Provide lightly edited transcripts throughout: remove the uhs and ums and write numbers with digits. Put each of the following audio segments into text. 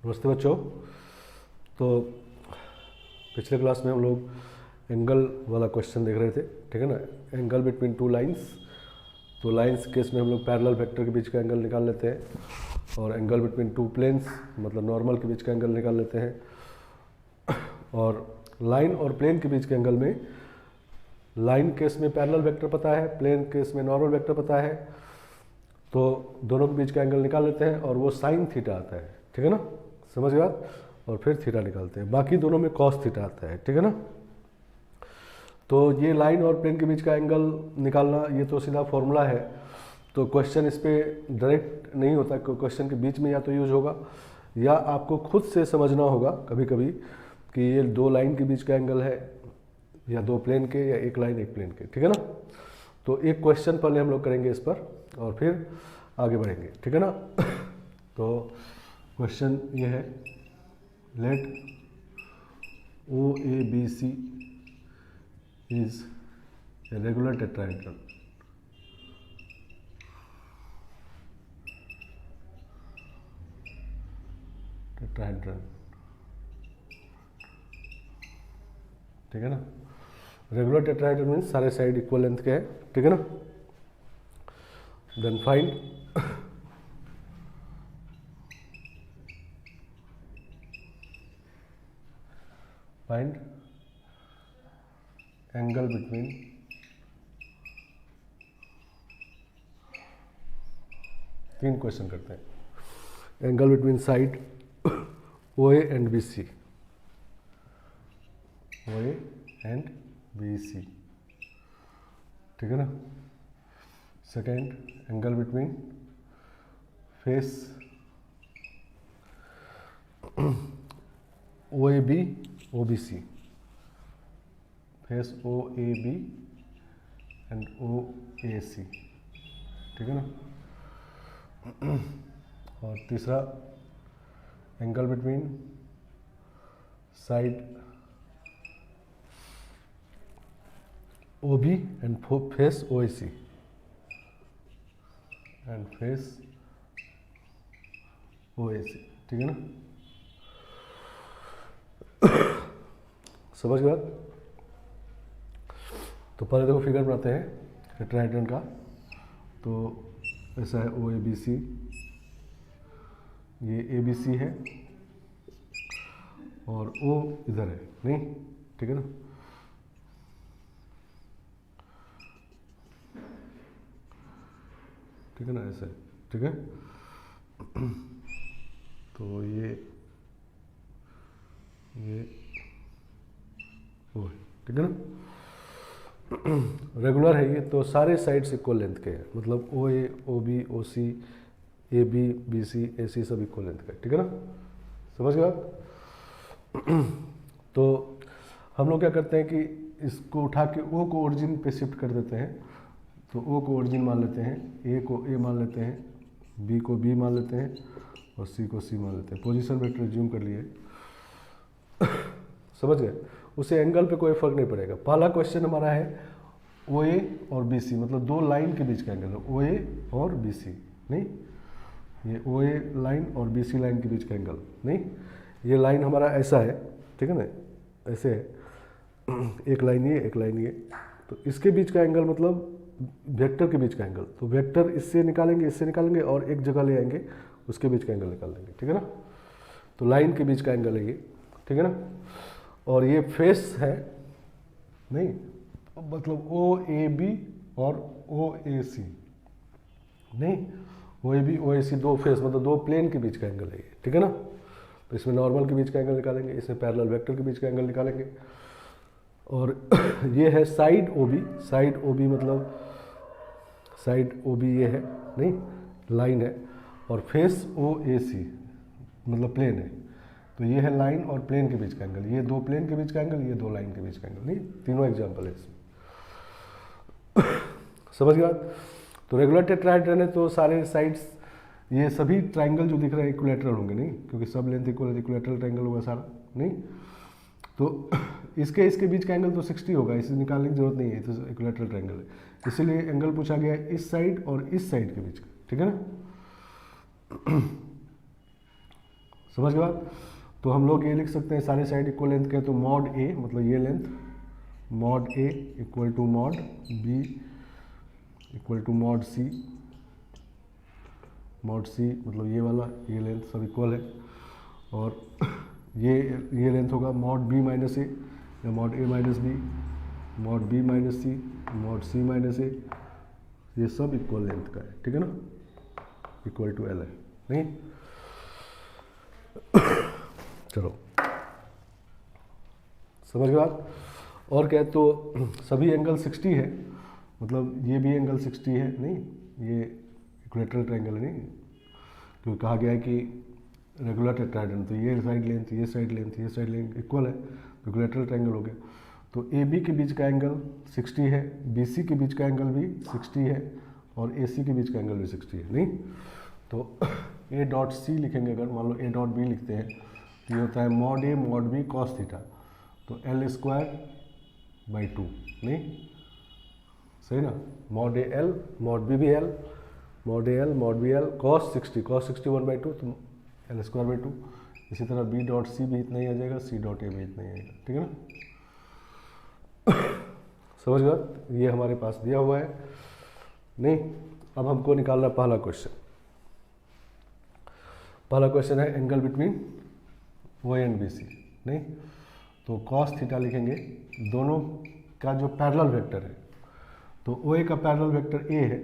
नमस्ते बच्चों। तो पिछले क्लास में हम लोग एंगल वाला क्वेश्चन देख रहे थे, ठीक है ना। Angle between two lines. तो लाइंस केस में हम लोग पैरेलल वेक्टर के बीच का एंगल निकाल लेते हैं, और एंगल बिटवीन टू प्लेन्स मतलब नॉर्मल के बीच का एंगल निकाल लेते हैं। और लाइन और प्लेन के बीच के एंगल में लाइन केस में पैरेलल वेक्टर पता है, प्लेन केस में नॉर्मल वेक्टर पता है, तो दोनों के बीच का एंगल निकाल लेते हैं और वो साइन थीटा आता है, ठीक है ना। समझ गए बात। और फिर थीटा निकालते हैं, बाकी दोनों में कॉस थीटा आता है, ठीक है ना। तो ये लाइन और प्लेन के बीच का एंगल निकालना ये तो सीधा फॉर्मूला है। तो क्वेश्चन इस पर डायरेक्ट नहीं होता, क्वेश्चन के बीच में या तो यूज होगा या आपको खुद से समझना होगा कभी कभी कि ये दो लाइन के बीच का एंगल है या दो प्लेन के या एक लाइन एक प्लेन के, ठीक है ना। तो एक क्वेश्चन पहले हम लोग करेंगे इस पर और फिर आगे बढ़ेंगे, ठीक है ना। तो क्वेश्चन ये है, let O A B C is a regular tetrahedron. Tetrahedron, ठीक है ना। रेगुलर टेट्राहेड्रन मीन्स सारे साइड इक्वल लेंथ के हैं, ठीक है ना। देन फाइंड एंगल बिटवीन तीन क्वेश्चन करते हैं। Angle between side O A and B C, O A and B C, ठीक है ना। Second, angle between face O A B O B C, face O A B and O A C, ठीक है ना। और तीसरा, angle between side O B and face O A C and face O A C, ठीक है ना। समझ गए बात। तो पहले देखो फिगर बनाते हैं टेट्राहेड्रन का। तो ऐसा है ओ ए बी सी, ये ए बी सी है और ओ इधर है, नहीं, ठीक है ना। ठीक है ना, ऐसा है, ठीक है। तो ये ओ, ठीक है ना। रेगुलर है ये, तो सारे साइड्स इक्वल लेंथ के हैं, मतलब O A O B O C A B B C A C सब इक्वल लेंथ के, ठीक है ना। समझ गए आप। तो हम लोग क्या करते हैं कि इसको उठा के ओ को ओरिजिन पे शिफ्ट कर देते हैं। तो ओ को ओरिजिन मान लेते हैं, ए को ए मान लेते हैं, बी को बी मान लेते हैं और सी को सी मान लेते हैं। पोजीशन वेक्टर ज्यूम कर लिए। समझ गए। उसे एंगल पे कोई फर्क नहीं पड़ेगा। पहला क्वेश्चन हमारा है ओ ए और बी सी, मतलब दो लाइन के बीच का एंगल है, ओ ए और बी सी, नहीं, ये ओ ए लाइन और बी सी लाइन के बीच का एंगल, नहीं, ये लाइन हमारा ऐसा है, ठीक है ना, ऐसे है, एक लाइन ये एक लाइन ये। तो इसके बीच का एंगल मतलब वेक्टर के बीच का एंगल। तो वेक्टर इससे निकालेंगे और एक जगह ले आएंगे, उसके बीच का एंगल निकाल देंगे, ठीक है ना। तो लाइन के बीच का एंगल है ये, ठीक है ना। और ये फेस है, नहीं, मतलब ओ ए बी और ओ ए सी, नहीं, ओ ए बी ओ ए सी दो फेस मतलब दो प्लेन के बीच का एंगल है ये, ठीक है ना। तो इसमें नॉर्मल के बीच का एंगल निकालेंगे, इसमें पैरेलल वेक्टर के बीच का एंगल निकालेंगे। और ये है side O B, side O B मतलब साइड ओ बी ये है, नहीं, लाइन है, और फेस ओ ए सी मतलब प्लेन है। तो ये है लाइन और प्लेन के बीच का एंगल, ये दो प्लेन के बीच का एंगल, ये दो लाइन के बीच का एंगल, नहीं, तीनों एग्जांपल है इसमें। समझ गया। तो रेगुलर टेट्राहेड्रन है तो सारे साइड्स ये सभी ट्रायंगल जो दिख रहे हैं इक्विलैटरल होंगे, नहीं, क्योंकि सब लेंथ इक्वल है, इक्विलैटरल ट्रायंगल होगा सारा, नहीं। तो इसके बीच का एंगल तो 60 होगा, इसे निकालने की जरूरत नहीं है, तो इक्विलैटरल ट्रायंगल है, इसीलिए एंगल पूछा गया है इस साइड और इस साइड के बीच का, ठीक है ना। समझ गए बात। तो हम लोग ये लिख सकते हैं सारी साइड इक्वल लेंथ के, तो मॉड ए मतलब ये length, mod A equal to mod B equal to mod C मतलब ये वाला, ये लेंथ सब इक्वल है। और ये लेंथ होगा मॉड बी माइनस ए या mod A minus B, mod B minus C, mod C minus A, ये सब इक्वल लेंथ का है, ठीक है ना, इक्वल टू एल है नहीं। चलो समझ गए बात। और क्या है, तो सभी एंगल 60 है, मतलब ये भी एंगल 60 है नहीं, ये इक्वेटरल ट्रायंगल है नहीं, क्योंकि कहा गया है कि रेगुलर टेट्राहेड्रन, तो ये साइड लेंथ, ये साइड लेंथ, ये साइड लेंथ इक्वल है, तो इक्वेटरल ट्रायंगल हो गया। तो ए बी के बीच का एंगल 60 है, बी सी के बीच का एंगल भी 60 है, और ए सी के बीच का एंगल भी 60 है नहीं। तो ए डॉट सी लिखेंगे, अगर मान लो ए डॉट बी लिखते हैं, तो ये होता है mod A mod B cos theta, तो एल स्क्वायर बाई 2 नहीं, सही ना, mod A L mod B भी L, mod A L mod B L cos 60 1/2, तो एल स्क्वायर बाई 2। इसी तरह बी डॉट सी भी इतना ही आ जाएगा, सी डॉट ए भी इतना ही आएगा, ठीक है ना। समझ गए, ये हमारे पास दिया हुआ है नहीं। अब हमको निकालना पहला क्वेश्चन। पहला क्वेश्चन है angle between O and B C नहीं, तो कॉस थीटा लिखेंगे, दोनों का जो पैरेलल वेक्टर है, तो ओ ए का पैरेलल वेक्टर ए है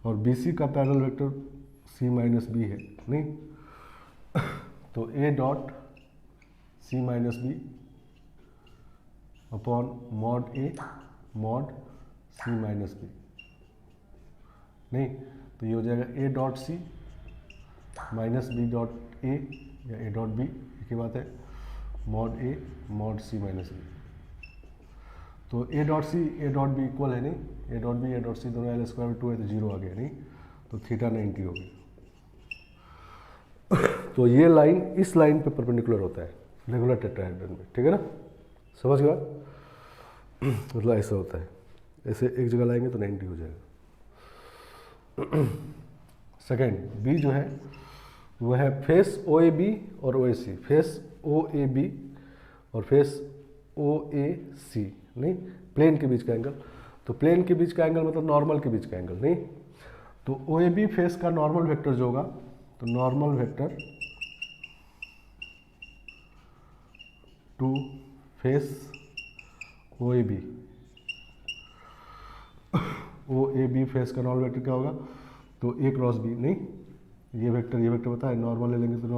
और बी सी का parallel vector C minus B है नहीं। तो A dot C minus B upon mod A mod C minus B नहीं, तो ये हो जाएगा A dot C minus B dot A या ए डॉट बी, एक ही बात है, mod A mod C minus B. तो A dot C A dot B equal है नहीं, ए डॉट सी दोनों एल स्क्वायर 2 है, तो 0 आ गया नहीं, तो थीटा 90 हो गया। तो ये लाइन इस लाइन पे परपेंडिकुलर होता है रेगुलर टेट्राहेड्रन में, ठीक है ना, समझ गया। मतलब ऐसा होता है, ऐसे एक जगह लाएंगे तो 90 हो जाएगा। सेकेंड बी जो है वो है फेस ओ ए बी और ओ A C, face O A B और फेस ओ ए सी नहीं, प्लेन के बीच का एंगल। तो प्लेन के बीच का एंगल मतलब नॉर्मल के बीच का एंगल नहीं। तो ओ ए बी फेस का नॉर्मल वेक्टर जो होगा, तो normal vector to face O A B, O A B face का नॉर्मल वेक्टर क्या होगा, तो ए क्रॉस बी नहीं, ये वेक्टर पता है, नॉर्मल ले लेंगे तो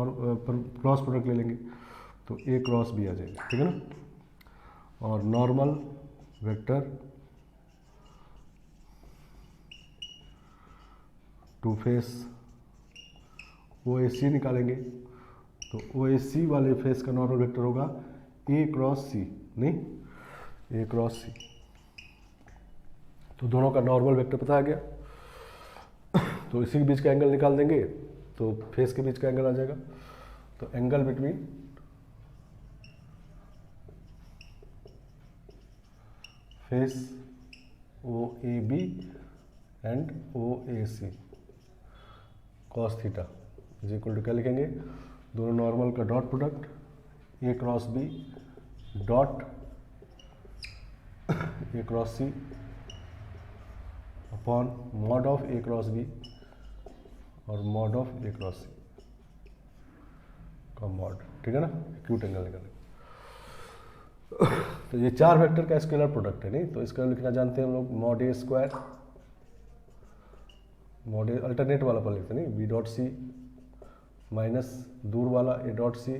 क्रॉस प्रोडक्ट ले लेंगे, तो ए क्रॉस बी आ जाएगा, ठीक है ना। और normal vector to face O A सी निकालेंगे, तो ओ ए सी वाले फेस का नॉर्मल वेक्टर होगा ए क्रॉस सी नहीं, ए क्रॉस सी। तो दोनों का नॉर्मल वेक्टर पता आ गया, तो इसी के बीच का एंगल निकाल देंगे, तो फेस के बीच का एंगल आ जाएगा। तो angle between face O A B and O A C cos theta is equal to क्या लिखेंगे, दोनों नॉर्मल का dot product A cross B dot A cross C upon mod of A cross B और mod of A cross C का mod, ठीक है ना, acute angle निकालेंगे। तो ये चार वेक्टर का स्केलर प्रोडक्ट है नहीं, तो इसका लिखना जानते हैं हम लोग, mod A square, mod A alternate वाला पर लिखते नहीं, बी डॉट सी माइनस दूर वाला ए डॉट सी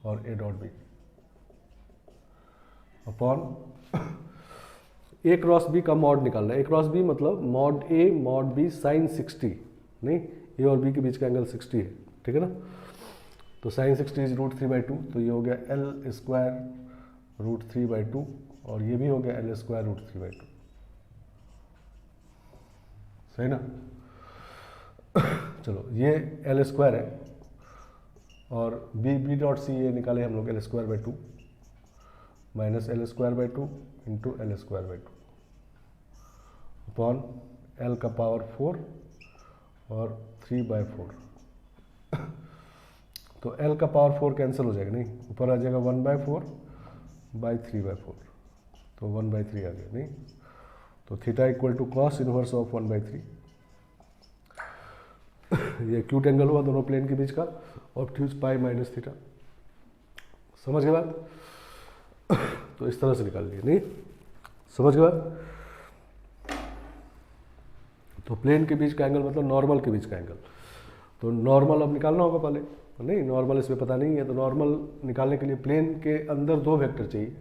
और A dot B upon A cross B का मॉड निकालना है। ए क्रॉस बी मतलब mod A mod B sine 60 नहीं, ए और बी के बीच का एंगल 60 है, ठीक है ना। तो साइन 60 इज √3/2, तो ये हो गया एल स्क्वायर √3/2 और ये भी हो गया एल स्क्वायर √3/2, सही ना। चलो ये एल स्क्वायर है और बी डॉट सी ये निकाले हम लोग L square by 2 minus L square by 2 into L square by 2 upon L का पावर 4 और 3/4 तो L का पावर 4 कैंसिल हो जाएगा, नहीं ऊपर आ जाएगा 1/4/3/4, तो 1/3 आ गया, नहीं तो theta equal to cos inverse of 1/3। ये एक्यूट एंगल हुआ दोनों प्लेन के बीच का, ऑब्ट्यूज पाई माइनस थीटा। समझ गए बात? तो इस तरह से निकाल लिए, नहीं समझ गए बात? तो प्लेन के बीच का एंगल मतलब नॉर्मल के बीच का एंगल, तो नॉर्मल अब निकालना होगा पहले, नहीं नॉर्मल इसमें पता नहीं है, तो नॉर्मल निकालने के लिए प्लेन के अंदर दो वेक्टर चाहिए,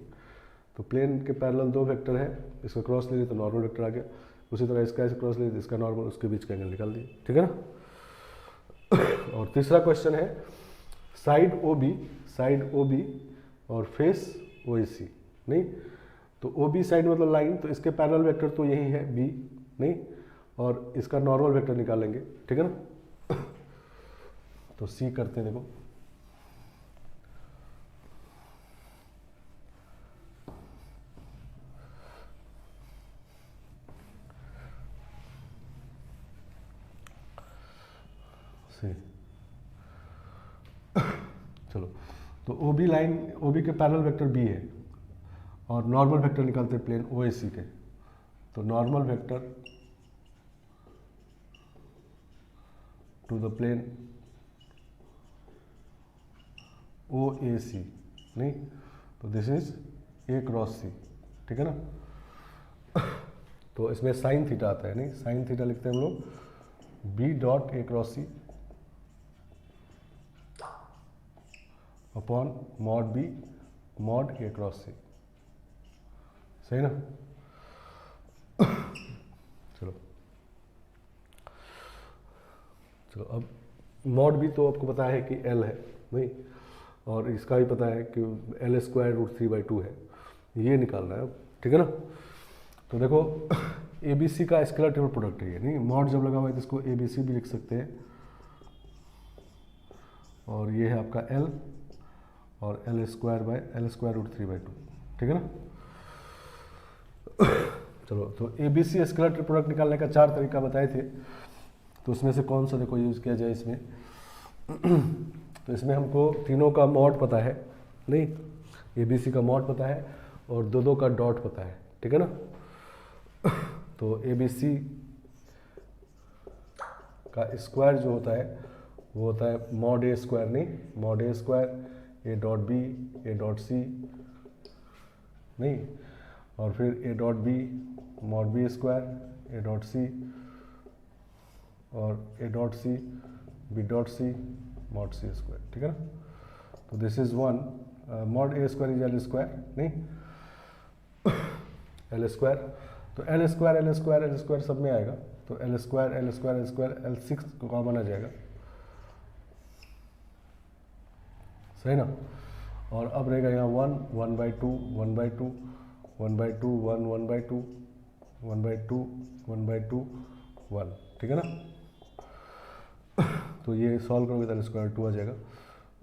तो प्लेन के पैरेलल दो वेक्टर है, इसका क्रॉस ले लिए तो नॉर्मल वेक्टर आ गया, उसी तरह इसका ऐसे क्रॉस ले लिए इसका नॉर्मल, उसके बीच का एंगल निकाल दिए, ठीक है ना। और तीसरा क्वेश्चन है साइड ओ बी और फेस ओ ए सी, नहीं तो ओ बी साइड मतलब लाइन, तो इसके पैरेलल वेक्टर तो यही है बी, नहीं और इसका नॉर्मल वेक्टर निकालेंगे, ठीक है ना। तो सी करते हैं, देखो सी, चलो तो O B line, O B के पैरेलल वेक्टर बी है और नॉर्मल वेक्टर निकालते हैं प्लेन ओ ए सी के, तो normal vector to the plane O A C, नहीं तो this is A cross C, ठीक है ना। तो इसमें साइन थीटा आता है, नहीं साइन थीटा लिखते हैं हम लोग B dot A cross C upon mod B mod A cross C, सही ना। चलो अब मॉड बी तो आपको पता है कि एल है, नहीं और इसका भी पता है कि L² √3/2 है, ये निकालना है, ठीक है ना। तो देखो ए बी सी का स्केलर टेबल प्रोडक्ट है ये, नहीं मॉड जब लगा हुआ है तो इसको ए बी सी भी लिख सकते हैं, और ये है आपका L और L² √3/2, ठीक है ना। चलो तो A B C scalar table product निकालने का 4 तरीका बताए थे, तो उसमें से कौन सा देखो यूज़ किया जाए इसमें। तो इसमें हमको तीनों का मॉड पता है, नहीं ए बी सी का मॉड पता है और दो का डॉट पता है, ठीक है ना। तो ए बी सी का स्क्वायर जो होता है वो होता है मॉड ए स्क्वायर, नहीं mod A square A dot B A dot C, नहीं और फिर A dot B mod B square A dot C और A dot C B dot C mod C square, ठीक है ना। तो this is one mod A square is L square, नहीं L square, तो एल स्क्वायर सब में आएगा, तो L² कॉमन आ जाएगा, सही ना। और अब रहेगा यहाँ 1/2 1/2 1/2 1 1/2 1/2 1/2 1, ठीक है ना। तो ये सॉल्व करोगे तो L² 2 आ जाएगा,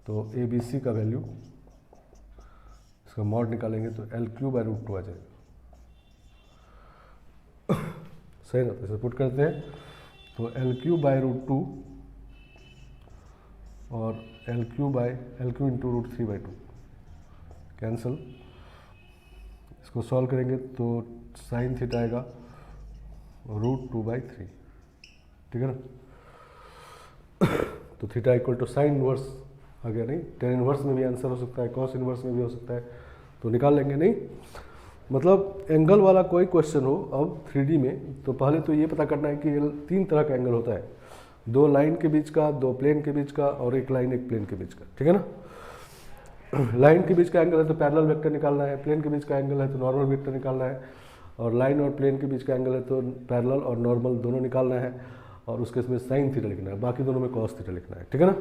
तो ए बी सी का वैल्यू इसका मॉड निकालेंगे तो L³ √2 आ जाएगा, सही ना। तो इसे पुट करते हैं तो L³ √2 और L³ इंटू √3/2 कैंसिल, इसको सॉल्व करेंगे तो साइन थीटा आएगा √2/3, ठीक है ना। तो theta equal to sine inverse आ गया, नहीं टेन इनवर्स में भी आंसर हो सकता है, कॉस इनवर्स में भी हो सकता है, तो निकाल लेंगे, नहीं मतलब एंगल वाला कोई क्वेश्चन हो अब 3D में, तो पहले तो ये पता करना है कि 3 तरह का एंगल होता है, 2 लाइन के बीच का, 2 प्लेन के बीच का और एक लाइन एक प्लेन के बीच का, ठीक है ना। लाइन के बीच का एंगल है तो पैरेलल वेक्टर निकालना है, प्लेन के बीच का एंगल है तो नॉर्मल वेक्टर निकालना है, और लाइन और प्लेन के बीच का एंगल है तो पैरेलल और नॉर्मल दोनों निकालना है, और उसके इसमें साइन थीटा लिखना है, बाकी दोनों में कॉस थीटा लिखना है, ठीक है ना।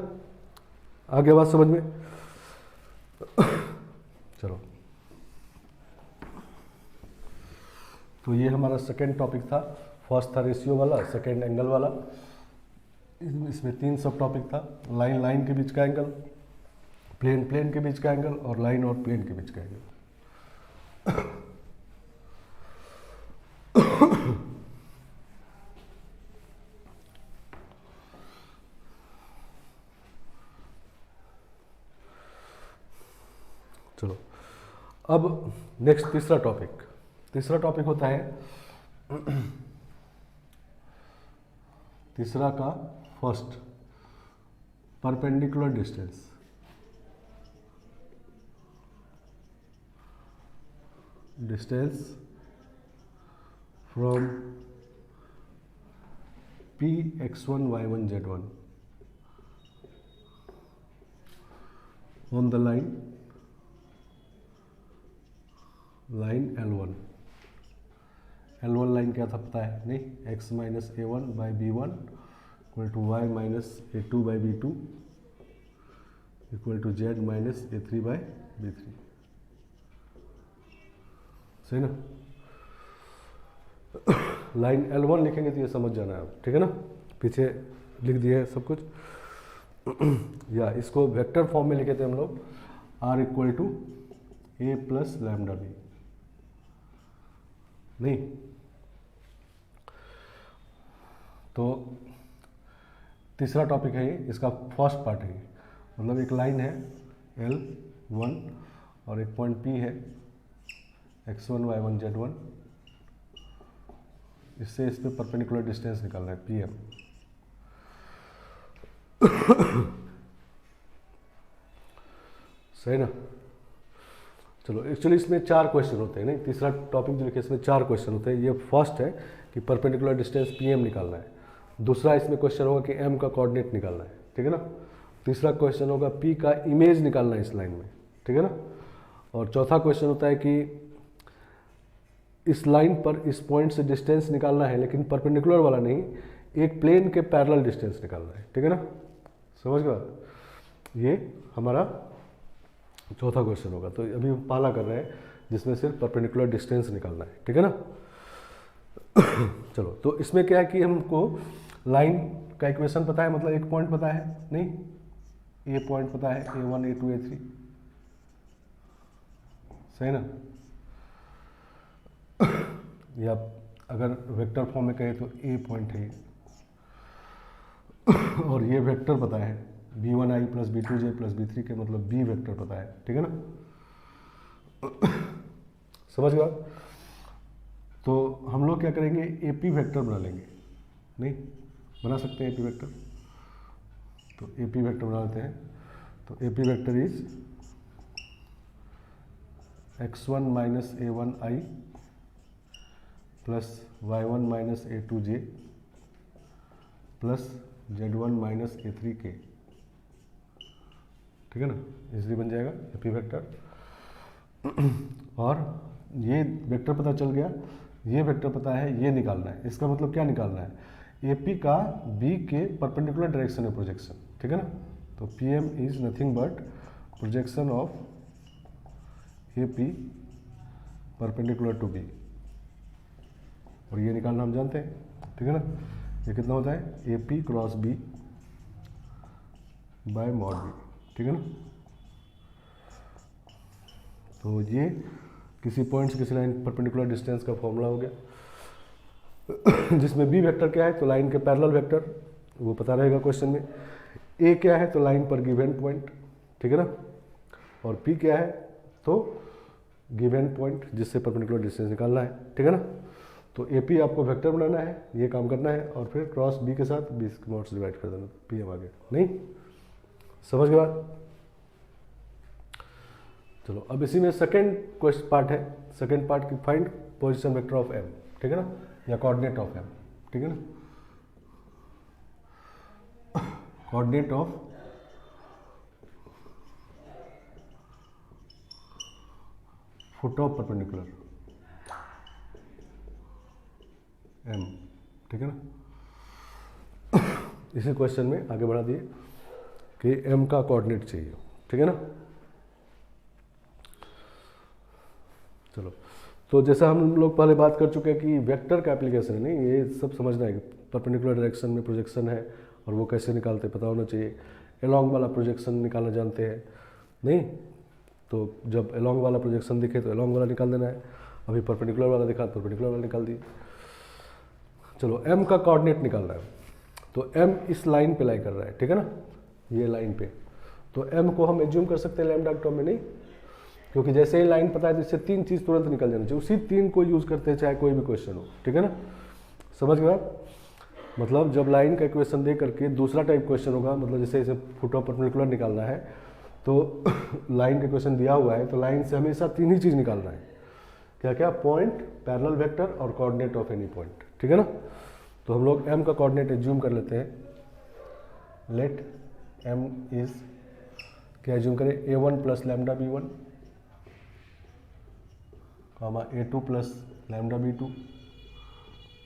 आगे बात समझ में। चलो तो ये हमारा सेकेंड टॉपिक था, फर्स्ट था रेशियो वाला, सेकेंड एंगल वाला, इसमें 3 सब टॉपिक था, लाइन के बीच का एंगल, प्लेन के बीच का एंगल और लाइन और प्लेन के बीच का एंगल। चलो अब नेक्स्ट तीसरा टॉपिक होता है तीसरा का first perpendicular distance from P x1 y1 z1 on the line L1 line क्या था पता है नहीं, x minus a1 by b1 equal to y minus a2 by b2 equal to z minus a3 by b3, सही ना। Line L1 लिखेंगे तो ये समझ जाना है, ठीक है ना, पीछे लिख दिया है सब कुछ। या इसको वेक्टर फॉर्म में लिखे थे हम लोग, R equal to a plus lambda b, नहीं तो तीसरा टॉपिक है ये, इसका फर्स्ट पार्ट है, मतलब एक लाइन है L1 और एक पॉइंट P है x1 y1 z1, इससे इस पे परपेंडिकुलर डिस्टेंस निकालना है PM। सही ना। चलो एक्चुअली इसमें 4 क्वेश्चन होते हैं, नहीं तीसरा टॉपिक जो लिखे इसमें 4 क्वेश्चन होते हैं। ये फर्स्ट है कि परपेंडिकुलर डिस्टेंस PM निकालना है, दूसरा इसमें क्वेश्चन होगा कि M का कोऑर्डिनेट निकालना है, ठीक है ना, तीसरा क्वेश्चन होगा P का इमेज निकालना है इस लाइन में, ठीक है ना, और चौथा क्वेश्चन होता है कि इस लाइन पर इस पॉइंट से डिस्टेंस निकालना है लेकिन परपेंडिकुलर वाला नहीं, एक प्लेन के पैरेलल डिस्टेंस निकालना है, ठीक है ना, समझ गए। ये हमारा चौथा क्वेश्चन होगा। तो अभी हम पहला कर रहे हैं जिसमें सिर्फ परपेंडिकुलर डिस्टेंस निकालना है, ठीक है ना। चलो तो इसमें क्या है कि हमको लाइन का इक्वेशन पता है, मतलब एक पॉइंट पता है नहीं, ये पॉइंट पता है A1 A2 A3, सही ना। या अगर वेक्टर फॉर्म में कहें तो A पॉइंट है और ये वेक्टर पता है B1i plus B2j plus B3 के, मतलब B वेक्टर पता है, ठीक है ना, समझ गया। तो हम लोग क्या करेंगे, AP वेक्टर बना लेंगे, नहीं बना सकते हैं AP वेक्टर, तो AP वेक्टर बना लेते हैं। तो AP vector is x1 minus a1i plus y1 minus a2j plus z1 minus a3k, ठीक है ना, इसलिए बन जाएगा AP वेक्टर। और ये वेक्टर पता चल गया, ये वेक्टर पता है, ये निकालना है। इसका मतलब क्या निकालना है, AP का B के परपेंडिकुलर डायरेक्शन में प्रोजेक्शन, ठीक है ना। तो PM is nothing but projection of AP perpendicular to B, और ये निकालना हम जानते हैं, ठीक है ना। ये कितना होता है, AP cross B bye mod B, ठीक है ना। तो ये किसी पॉइंट से किसी लाइन परपेंडिकुलर डिस्टेंस का फॉर्मूला हो गया, जिसमें B वेक्टर क्या है, तो लाइन के पैरेलल वेक्टर, वो पता रहेगा क्वेश्चन में। A क्या है, तो लाइन पर गिवन पॉइंट, ठीक है ना, और P क्या है, तो गिवन पॉइंट जिससे परपेंडिकुलर डिस्टेंस निकालना है, ठीक है ना। तो AP आपको वेक्टर बनाना है, ये काम करना है, और फिर क्रॉस B के साथ 20 के मॉड से डिवाइड कर देना, PM आ गया, नहीं समझ गए बात। चलो अब इसी में सेकेंड क्वेश्चन पार्ट है, सेकेंड पार्ट की find position vector of M, ठीक है ना, या कोऑर्डिनेट ऑफ M, ठीक है ना, coordinate of foot of perpendicular M, ठीक है ना। इसी क्वेश्चन में आगे बढ़ा दिए कि M का कोऑर्डिनेट चाहिए, ठीक है ना। चलो तो जैसा हम लोग पहले बात कर चुके हैं कि वेक्टर का एप्लीकेशन है, नहीं ये सब समझना है कि परपेंडिकुलर डायरेक्शन में प्रोजेक्शन है और वो कैसे निकालते पता होना चाहिए। एलॉन्ग वाला प्रोजेक्शन निकालना जानते हैं, नहीं तो जब एलॉन्ग वाला प्रोजेक्शन दिखे तो एलॉन्ग वाला निकाल देना है, अभी परपेंडिकुलर वाला दिखा तो परपेंडिकुलर वाला निकाल दिए। चलो M का कोऑर्डिनेट निकालना है, तो M इस लाइन पे लाई कर रहा है, ठीक है ना, ये लाइन पे। तो M को हम एज्यूम कर सकते हैं लैम्डा के टर्म में, नहीं क्योंकि जैसे ही लाइन पता है तो इससे 3 चीज़ तुरंत निकल जाना चाहिए, उसी 3 को यूज़ करते हैं चाहे कोई भी क्वेश्चन हो, ठीक है ना, समझ गए आप। मतलब जब लाइन का इक्वेशन दे करके दूसरा टाइप क्वेश्चन होगा, मतलब जैसे इसे फुट ऑफ परपेंडिकुलर निकालना है तो लाइन का क्वेश्चन दिया हुआ है तो लाइन से हमेशा 3 ही चीज़ निकालना है, क्या क्या, पॉइंट, पैरेलल वेक्टर और कोऑर्डिनेट ऑफ एनी पॉइंट, ठीक है ना। तो हम लोग m का कोऑर्डिनेट एज्यूम कर लेते हैं, लेट m इज, क्या एज्यूम करें, a1 प्लस लैम्डा b1 कामा a2 plus lambda b2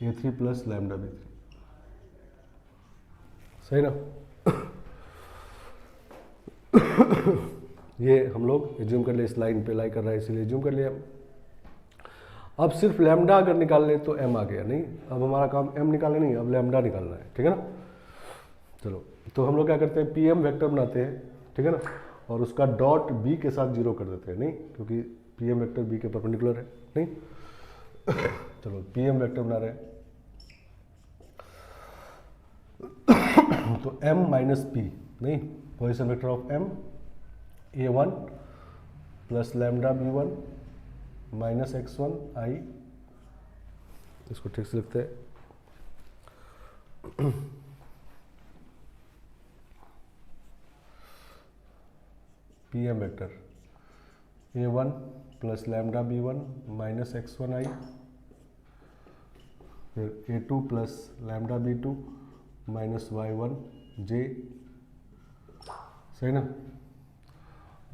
a3 plus lambda b3, सही ना। ये हम लोग एज्यूम कर ले, इस लाइन पे लाई कर रहा है इसीलिए एज्यूम कर लिया। अब सिर्फ लैम्डा अगर निकाल ले तो m आ गया, नहीं, अब हमारा काम m निकालना नहीं, अब लैम्डा निकालना है, ठीक है ना। चलो तो हम लोग क्या करते हैं, pm वेक्टर बनाते हैं, ठीक है ना, और उसका डॉट b के साथ 0 कर देते हैं, नहीं, क्योंकि pm वेक्टर b के परपेंडिकुलर है, नहीं। चलो pm वेक्टर बना रहे हैं तो m माइनस p, नहीं, position vector of m a1 plus lambda b1 minus x1 i, इसको ठीक से लिखते हैं, pm vector a1 plus lambda b1 minus x1 i, फिर a2 plus lambda b2 minus y1 j, सही ना,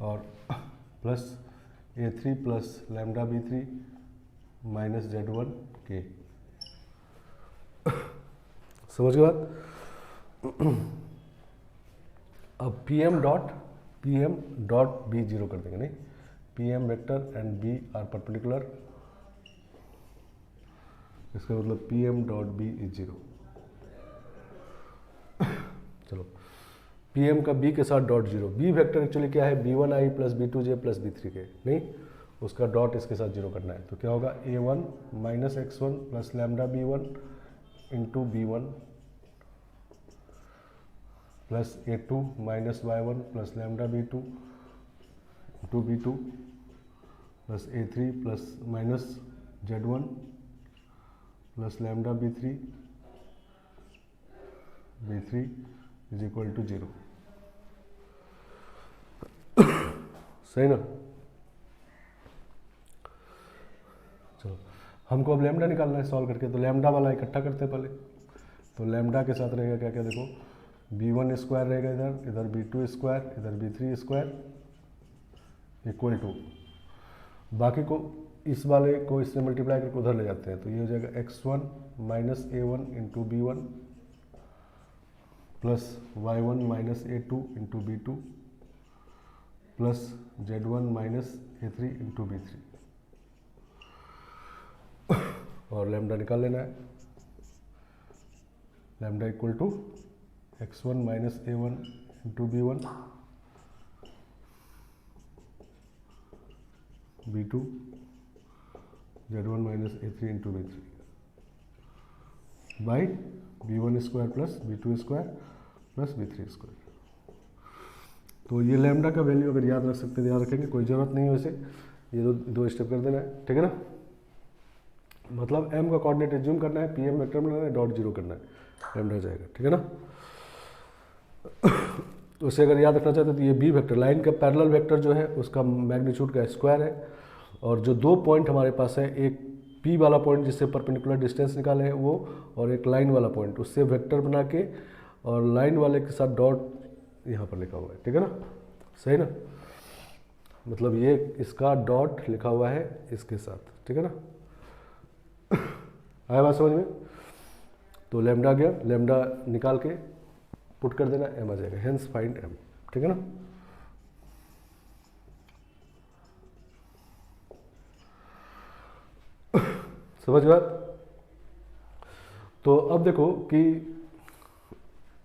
और plus a3 plus lambda b3 minus z1 k, समझ गए बात। अब pm डॉट b 0 कर देंगे, नहीं, pm vector and b are perpendicular, इसका मतलब pm डॉट b इज 0। चलो pm का b के साथ डॉट 0, b वेक्टर एक्चुअली क्या है, b1i plus b2j plus b3k, नहीं, उसका डॉट इसके साथ 0 करना है, तो क्या होगा, a1 minus x1 plus lambda b1 into b1 plus a2 minus y1 plus lambda b2 into b2 plus a3 plus minus z1 plus lambda b3 is equal to 0, सही ना। चलो हमको अब लैम्डा निकालना है सॉल्व करके, तो लैम्डा वाला इकट्ठा करते हैं पहले, तो लैम्डा के साथ रहेगा क्या क्या, देखो b1 स्क्वायर रहेगा इधर, इधर b2 स्क्वायर, इधर b3 स्क्वायर इक्वल टू, बाकी को इस वाले को इससे मल्टीप्लाई करके उधर ले जाते हैं, तो ये हो जाएगा x1 minus a1 into b1 plus y1 minus a2 into b2 plus z1 minus a3 into b3, और लैम्डा निकाल लेना है, lambda equal to x1 minus a1 into b1 b2 z1 minus a3 into b3 by b1 square plus b2 square plus b3 square. तो ये lambda का value अगर याद रख सकते हैं याद रखेंगे, कोई ज़रूरत नहीं है वैसे, ये दो स्टेप कर देना है, ठीक है ना। मतलब m का कोऑर्डिनेट एज्यूम करना है, pm वेक्टर बनाना है, डॉट 0 करना है, लैम्डा जाएगा, ठीक है ना। तो उसे अगर याद रखना चाहते तो ये b वेक्टर, लाइन का पैरेलल वेक्टर जो है उसका मैग्नीट्यूड का स्क्वायर है, और जो 2 पॉइंट हमारे पास है, एक p वाला पॉइंट जिससे परपेंडिकुलर डिस्टेंस निकाले हैं वो, और एक लाइन वाला पॉइंट, उससे वेक्टर बना के और लाइन वाले के साथ डॉट यहाँ पर लिखा हुआ है, ठीक है ना, सही ना। मतलब ये इसका डॉट लिखा हुआ है इसके साथ, ठीक है ना। आया बात समझ में। तो लैम्डा गया, लैम्डा निकाल के पुट कर देना, m आ जाएगा, हेंस फाइंड m, ठीक है ना। समझ बात। तो अब देखो कि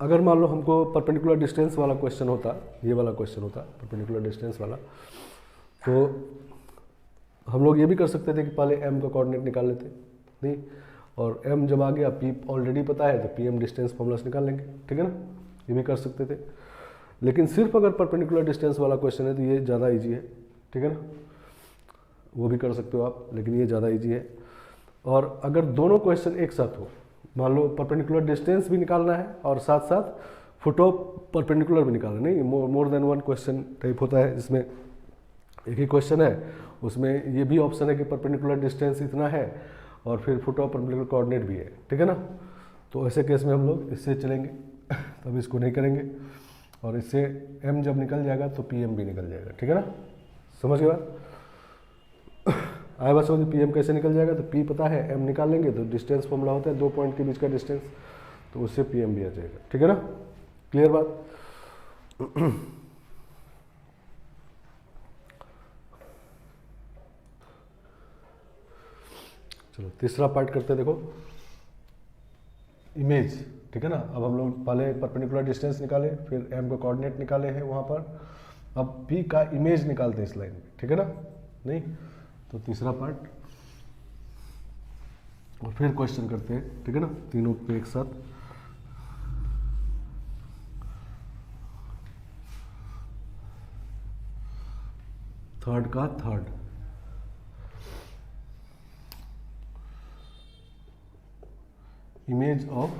अगर मान लो हमको परपेंडिकुलर डिस्टेंस वाला क्वेश्चन होता, ये वाला क्वेश्चन होता परपेंडिकुलर डिस्टेंस वाला, तो हम लोग ये भी कर सकते थे कि पहले m का कोऑर्डिनेट निकाल लेते, नहीं, और m जब आ गया, p ऑलरेडी पता है तो pm डिस्टेंस फॉर्मूला से निकाल लेंगे, ठीक है ना, ये भी कर सकते थे। लेकिन सिर्फ अगर परपेंडिकुलर डिस्टेंस वाला क्वेश्चन है तो ये ज़्यादा ईजी है, ठीक है ना। वो भी कर सकते हो आप, लेकिन ये ज़्यादा ईजी है। और अगर दोनों क्वेश्चन एक साथ हो, मान लो परपेंडिकुलर डिस्टेंस भी निकालना है और साथ साथ फुट ऑफ परपेंडिकुलर भी निकालना, नहीं more than one question type होता है जिसमें एक ही क्वेश्चन है, उसमें ये भी ऑप्शन है कि परपेंडिकुलर डिस्टेंस इतना है और फिर फुट ऑफ परपेंडिकुलर कोऑर्डिनेट भी है, ठीक है ना। तो ऐसे केस में हम लोग इससे चलेंगे, तब इसको नहीं करेंगे। और इससे m जब निकल जाएगा तो pm भी निकल जाएगा, ठीक है ना। समझ गए बात? आए बात समझ, pm कैसे निकल जाएगा, तो p पता है, m निकाल लेंगे तो डिस्टेंस फॉर्मूला होता है 2 पॉइंट के बीच का डिस्टेंस, तो उससे pm भी आ जाएगा, ठीक है ना। क्लियर बात? चलो तीसरा पार्ट करते हैं, देखो इमेज, ठीक है ना। अब हम लोग पहले परपेंडिकुलर डिस्टेंस निकाले, फिर m का कोऑर्डिनेट निकाले हैं वहाँ पर, अब p का इमेज निकालते हैं इस लाइन में, ठीक है ना। नहीं तो तीसरा पार्ट, और फिर क्वेश्चन करते हैं, ठीक है ना, तीनों पे एक साथ। थर्ड का third, image of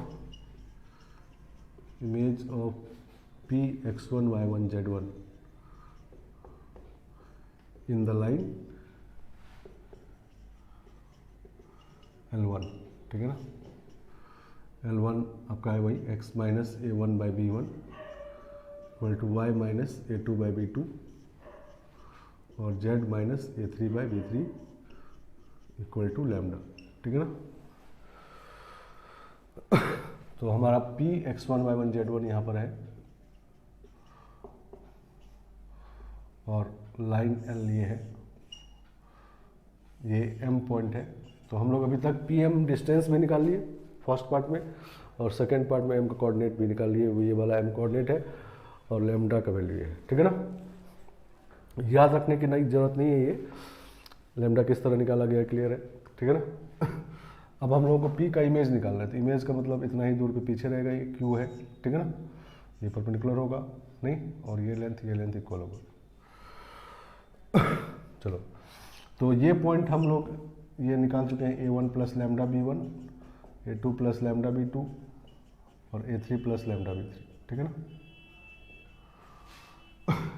p x1 y1 z1 in the line L1, ठीक है ना। L1 आपका है वही x minus a1 by b1 equal to y minus a2 by b2 और z minus a3 by b3 equal to lambda, ठीक है ना। तो हमारा p x1 y1 z1 यहाँ पर है और लाइन L ये है, ये m पॉइंट है। तो हम लोग अभी तक pm डिस्टेंस भी निकाल लिए फर्स्ट पार्ट में, और सेकेंड पार्ट में m का कोऑर्डिनेट भी निकाल लिए, ये वाला m कोऑर्डिनेट है और लैम्डा का वैल्यू है, ठीक है ना। याद रखने की नई जरूरत नहीं है, ये लैम्डा किस तरह निकाला गया क्लियर है, ठीक है ना। अब हम लोगों को p का इमेज निकालना है, तो इमेज का मतलब इतना ही दूर पे पीछे रहेगा, ये q है, ठीक है ना। ये परपेंडिकुलर होगा नहीं, और ये लेंथ इक्वल होगा। चलो तो ये पॉइंट हम लोग ये निकाल चुके हैं, a1 plus lambda b1, a2 plus lambda b2 और a3 प्लस लैम्डा b3, ठीक है ना।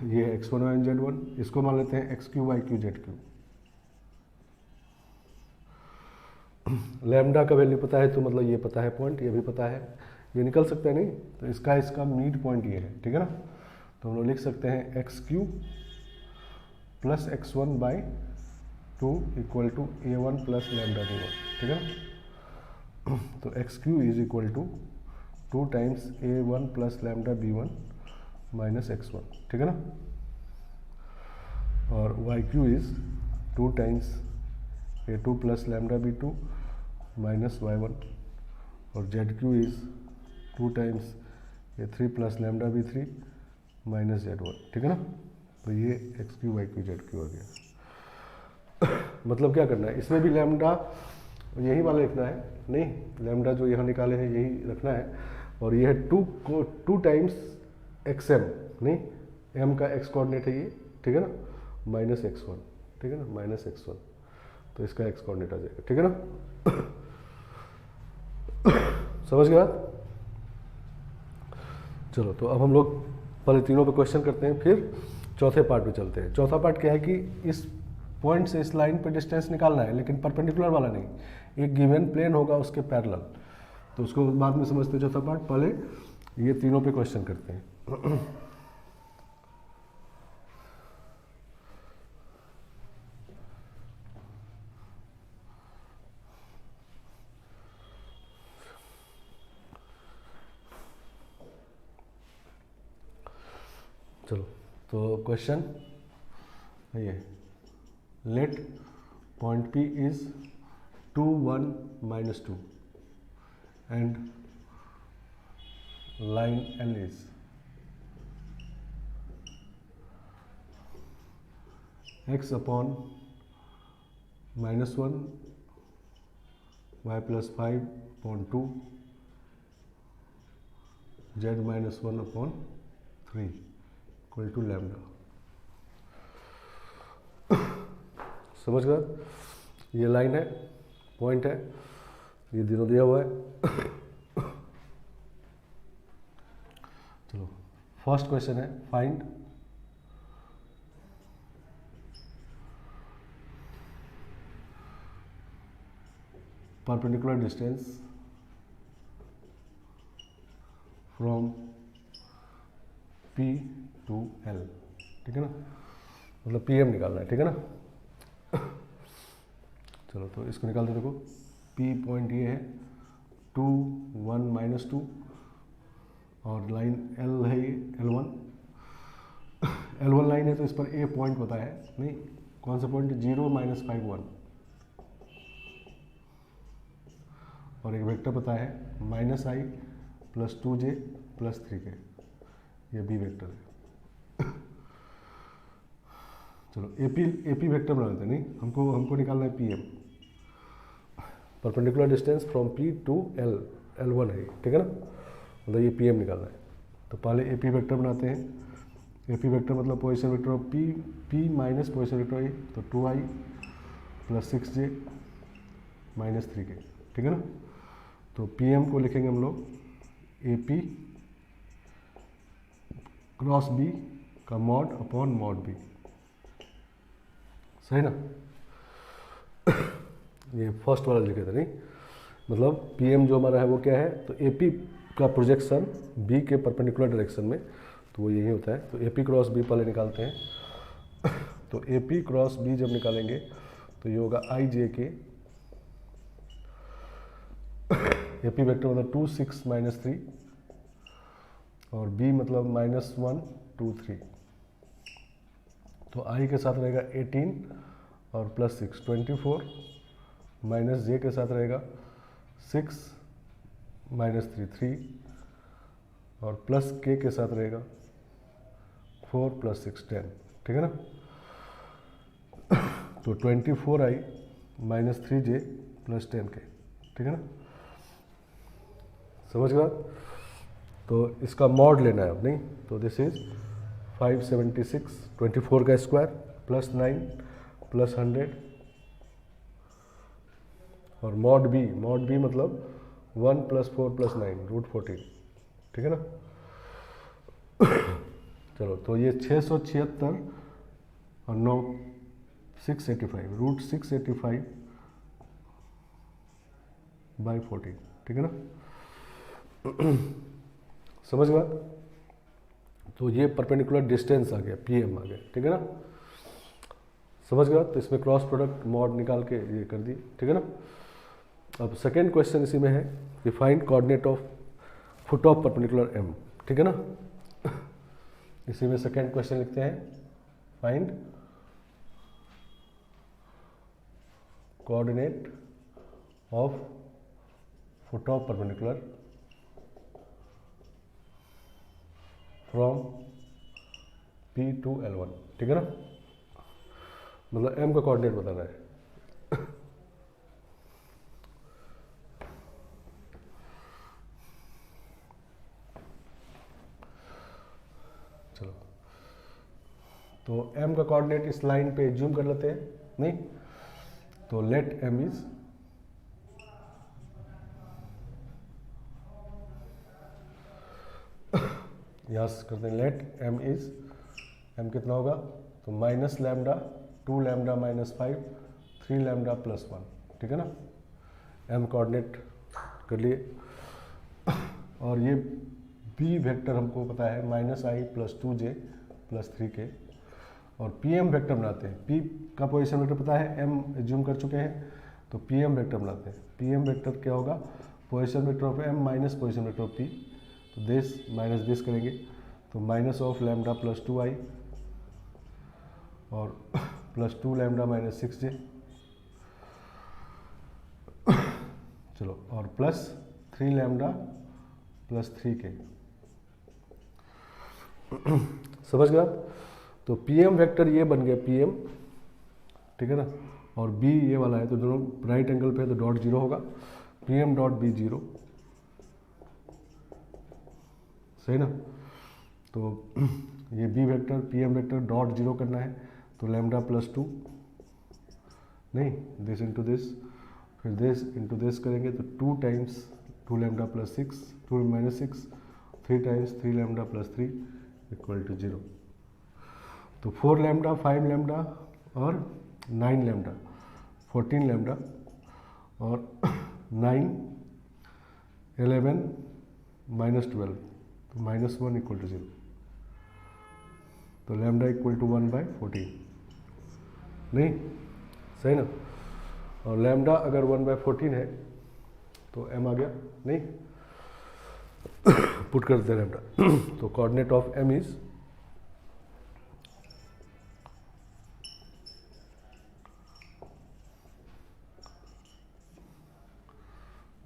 ये x1 y1 z1, इसको मान लेते हैं x q y q z q. Lambda का वैल्यू पता है तो मतलब ये पता है पॉइंट, ये भी पता है, ये निकल सकता है नहीं, तो इसका मिड पॉइंट ये है, ठीक है ना। तो हम लोग लिख सकते हैं x q plus x1 by 2 equal to a1 plus lambda b1, ठीक है ना। तो x q is equal to 2 times a1 plus lambda b1 minus x1, ठीक है ना। और y q is 2 times a2 plus lambda b2 minus y1 और z q is 2 times a3 plus lambda b3 minus z1, ठीक है ना। तो ये x q y q z Q आ गया। मतलब क्या करना है, इसमें भी लैम्डा यही वाला लिखना है, नहीं लैम्डा जो यहाँ निकाले हैं यही रखना है, और ये है 2 टाइम्स एक्स एम, नहीं एम का एक्स कोऑर्डिनेट है ये, ठीक है ना, माइनस x1, ठीक है ना, माइनस x1, तो इसका एक्स कोऑर्डिनेट आ जाएगा, ठीक है ना। समझ गए बात? चलो तो अब हम लोग पहले तीनों पे क्वेश्चन करते हैं, फिर चौथे पार्ट पे चलते हैं। चौथा पार्ट क्या है कि इस पॉइंट से इस लाइन पे डिस्टेंस निकालना है, लेकिन परपेंडिकुलर वाला नहीं, एक गिवन प्लेन होगा उसके पैरेलल, तो उसको बाद में समझते हैं चौथा पार्ट। पहले ये तीनों पे क्वेश्चन करते हैं। चलो तो क्वेश्चन ये, let point P is 2 1 minus 2 and line L is x upon -1 y plus 5 upon 2 z minus 1 upon 3 equal to lambda. समझ गए? ये लाइन है, पॉइंट है, ये दोनों दिया हुआ है। चलो फर्स्ट क्वेश्चन है, find perpendicular distance from P to L, ठीक है ना, मतलब PM निकालना है, ठीक है ना। चलो तो इसको निकाल दो। देखो P पॉइंट ये है 2 1 -2 और लाइन L है ये L1। L1 लाइन है तो इस पर A पॉइंट पता है नहीं, कौन सा पॉइंट? 0 -5 1, और एक वेक्टर पता है -I + 2j + 3k, ये B वेक्टर है। चलो AP वेक्टर बना लेते हैं, नहीं हमको निकालना है PM, perpendicular distance from P to L, L1 है, ठीक है ना, मतलब ये PM निकालना है। तो पहले AP वेक्टर बनाते हैं। AP वेक्टर मतलब position vector of P minus position vector A, तो 2I + 6j - 3k, ठीक है ना। तो PM को लिखेंगे हम लोग AP क्रॉस B का मॉड अपॉन मॉड B, सही ना। ये फर्स्ट वाला लिखे थे, नहीं मतलब PM जो हमारा है वो क्या है, तो AP का प्रोजेक्शन B के परपेंडिकुलर डायरेक्शन में, तो वो यही होता है। तो AP क्रॉस B पहले निकालते हैं। तो AP क्रॉस B जब निकालेंगे तो ये होगा IJ AP वेक्टर मतलब 2 6 -3 और B मतलब -1 2 3, तो I के साथ रहेगा 18 और +6 24, माइनस J के साथ रहेगा 6 -3 3 और प्लस K के साथ रहेगा 4 + 6 10, ठीक है ना। तो 24I - 3J + 10K, ठीक है ना, समझ गया। तो इसका मॉड लेना है अब, नहीं तो दिस इज 576 24 का स्क्वायर +9 +100 और मॉड B मतलब 1 + 4 + 9 √14, ठीक है ना। चलो तो ये 676 और 9 685 √685/14, ठीक है ना। समझ गया। तो ये परपेंडिकुलर डिस्टेंस आ गया, PM आ गया, ठीक है ना, समझ गया। तो इसमें क्रॉस प्रोडक्ट मॉड निकाल के ये कर दिए, ठीक है ना। अब सेकेंड क्वेश्चन इसी में है कि find coordinate of foot of perpendicular M, ठीक है ना। इसी में सेकेंड क्वेश्चन लिखते हैं, find coordinate of foot of perpendicular from P to L1, ठीक है ना, मतलब M का कोऑर्डिनेट बताना है। चलो तो M का कोऑर्डिनेट इस लाइन पे जूम कर लेते हैं, नहीं तो लेट M इज यहाँ से करते हैं, लेट M इज, M कितना होगा, तो -λ 2 λ -5 3 λ +1, ठीक है ना। M कोऑर्डिनेट कर लिए। और ये B वेक्टर हमको पता है -I + 2j + 3k, और PM वेक्टर बनाते हैं। P का पोजीशन वेक्टर पता है, M जूम कर चुके हैं, तो PM वेक्टर बनाते हैं। PM वेक्टर क्या होगा, position vector of M minus position vector of P, तो दिस माइनस दिस करेंगे, तो माइनस ऑफ λ + 2I और +2 λ - 6j, चलो और +3 λ + 3k, समझ गया। तो PM वेक्टर ये बन गया PM, ठीक है ना, और B ये वाला है, तो दोनों राइट एंगल पे है तो डॉट 0 होगा, PM डॉट B 0, सही ना। तो ये B vector PM vector dot 0 करना है, तो λ + 2 नहीं, दिस इंटू दिस, फिर दिस इंटू दिस करेंगे तो 2 times 2 lambda plus 6, 2 minus 6, 3 times 3 lambda plus 3 equal to 0। तो 4 लैम्डा, 5 लैम्डा और 9 लैम्डा, 14 लैम्डा और 9, 11 माइनस 12, तो माइनस 1 इक्वल टू 0। तो लैम्डा इक्वल टू 1/14, नहीं सही ना। और लैम्डा अगर 1/14 है तो m आ गया, नहीं पुट कर देते लैम्डा। तो कोऑर्डिनेट ऑफ m इज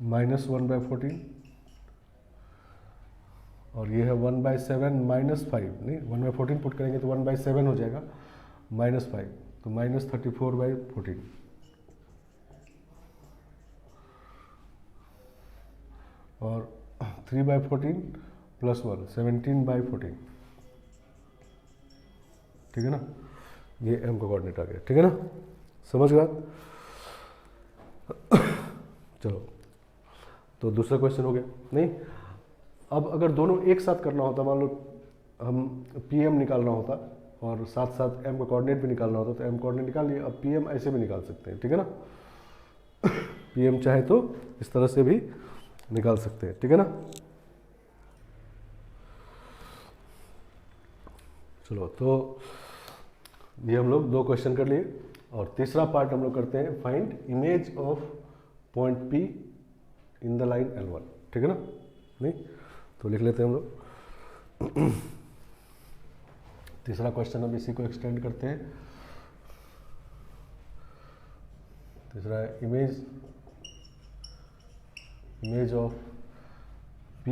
-1/14 और ये है 1/7 -5, नहीं 1/14 पुट करेंगे तो 1/7 हो जाएगा, -5, तो -34/14 और 3/14 प्लस 1 17/14, ठीक है ना। ये m का कोऑर्डिनेट आ गया, ठीक है ना, समझ गया। चलो तो दूसरा क्वेश्चन हो गया। नहीं, अब अगर दोनों एक साथ करना होता, मान लो हम pm निकालना होता और साथ साथ m का कोऑर्डिनेट भी निकालना होता, तो m कोऑर्डिनेट निकाल लिए। अब pm ऐसे भी निकाल सकते हैं, ठीक है ना। pm चाहे तो इस तरह से भी निकाल सकते हैं, ठीक है ना। चलो तो ये हम लोग 2 क्वेश्चन कर लिए और तीसरा पार्ट हम लोग करते हैं find image of point P in the line L1, ठीक है ना। नहीं तो लिख लेते हैं हम लोग। तीसरा क्वेश्चन अब इसी को एक्सटेंड करते हैं। तीसरा है image of P